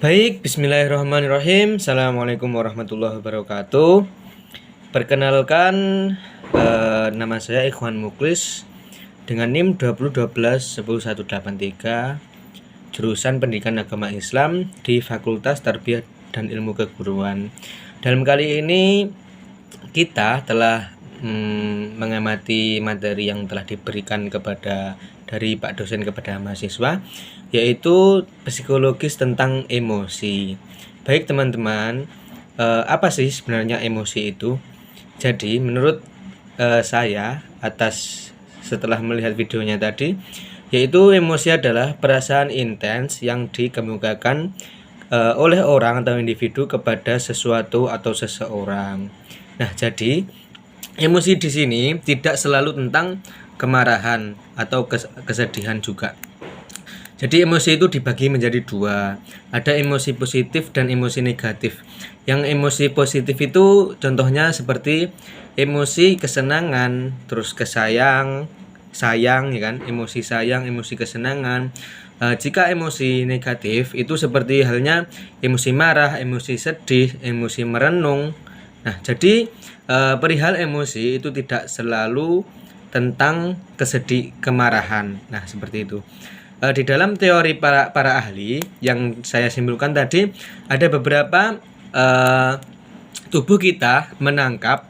Baik, bismillahirrahmanirrahim. Assalamualaikum warahmatullahi wabarakatuh. Perkenalkan, nama saya Ikhwan Muklis dengan NIM 2012-10183, jurusan Pendidikan Agama Islam di Fakultas Tarbiyah dan Ilmu Keguruan. Dalam kali ini kita telah mengamati materi yang telah diberikan dari Pak dosen kepada mahasiswa, yaitu psikologis tentang emosi. Baik teman-teman, apa sih sebenarnya emosi itu? Jadi menurut saya setelah melihat videonya tadi, yaitu emosi adalah perasaan intens yang dikemukakan oleh orang atau individu kepada sesuatu atau seseorang. Nah, jadi emosi di sini tidak selalu tentang kemarahan atau kesedihan juga. Jadi emosi itu dibagi menjadi dua. Ada emosi positif dan emosi negatif. Yang emosi positif itu contohnya seperti emosi kesenangan, terus sayang ya kan, emosi sayang, emosi kesenangan. Jika emosi negatif itu seperti halnya emosi marah, emosi sedih, emosi merenung. Nah, jadi perihal emosi itu tidak selalu tentang kemarahan. Nah, seperti itu. Di dalam teori para ahli yang saya simpulkan tadi, ada beberapa tubuh kita menangkap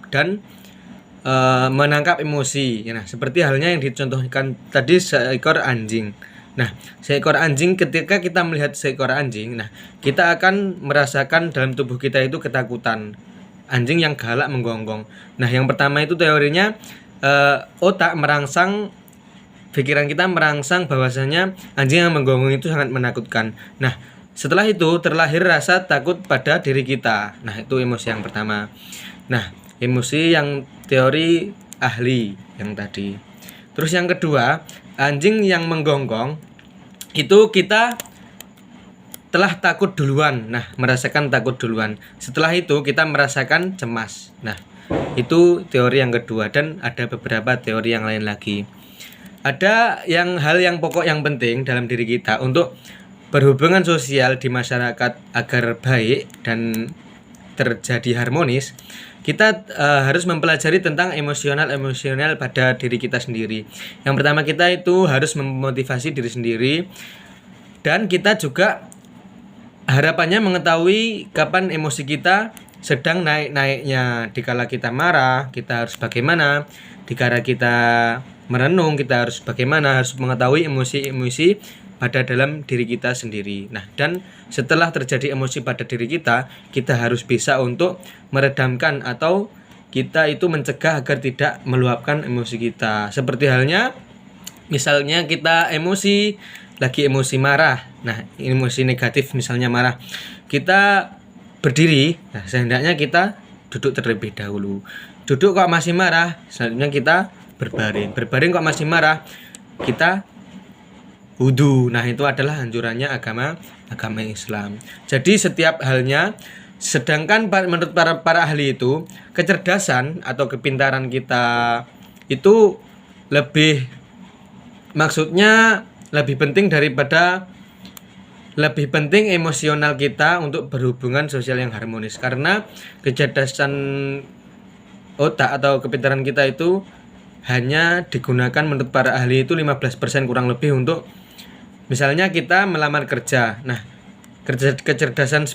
emosi. Nah, seperti halnya yang dicontohkan tadi seekor anjing. Nah, seekor anjing, ketika kita melihat seekor anjing, nah kita akan merasakan dalam tubuh kita itu ketakutan. Anjing yang galak menggonggong. Nah, yang pertama itu teorinya pikiran kita merangsang bahwasanya anjing yang menggonggong itu sangat menakutkan. Nah, setelah itu terlahir rasa takut pada diri kita. Nah, itu emosi yang pertama. Nah, emosi yang teori ahli yang tadi. Terus yang kedua, anjing yang menggonggong itu kita telah takut duluan. Nah, merasakan takut duluan. Setelah itu kita merasakan cemas. Nah, itu teori yang kedua, dan ada beberapa teori yang lain lagi. Ada hal yang pokok yang penting dalam diri kita untuk berhubungan sosial di masyarakat agar baik dan terjadi harmonis. Kita harus mempelajari tentang emosional pada diri kita sendiri. Yang pertama, kita itu harus memotivasi diri sendiri, dan kita juga harapannya mengetahui kapan emosi kita sedang naik-naiknya. Dikala kita marah, kita harus bagaimana? Dikala kita merenung, kita harus bagaimana? Harus mengetahui emosi-emosi pada dalam diri kita sendiri. Nah, dan setelah terjadi emosi pada diri kita harus bisa untuk meredamkan atau kita itu mencegah agar tidak meluapkan emosi kita. Seperti halnya misalnya kita lagi emosi marah. Nah, emosi negatif misalnya marah. Kita berdiri, nah sehendaknya kita duduk terlebih dahulu. Duduk kok masih marah, selanjutnya kita berbaring. Berbaring kok masih marah, kita wudu. Nah, itu adalah anjurannya agama Islam. Jadi setiap halnya, sedangkan menurut para ahli itu kecerdasan atau kepintaran kita itu lebih penting emosional kita untuk berhubungan sosial yang harmonis, karena kecerdasan otak atau kepintaran kita itu hanya digunakan menurut para ahli itu 15% kurang lebih untuk misalnya kita melamar kerja. Nah, kecerdasan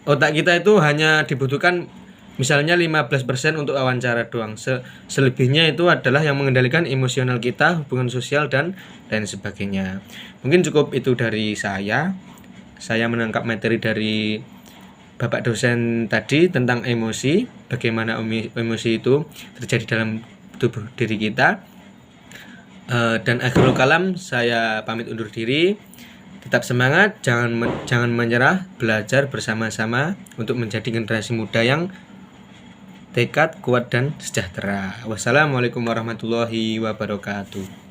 otak kita itu hanya dibutuhkan misalnya 15% untuk wawancara doang. Selebihnya itu adalah yang mengendalikan emosional kita, hubungan sosial, dan lain sebagainya. Mungkin cukup itu dari saya. Saya menangkap materi dari Bapak dosen tadi tentang emosi, bagaimana emosi itu terjadi dalam tubuh diri kita. Dan akhirul kalam, saya pamit undur diri. Tetap semangat, jangan menyerah, belajar bersama-sama untuk menjadi generasi muda yang tekad kuat dan sejahtera. Wassalamualaikum warahmatullahi wabarakatuh.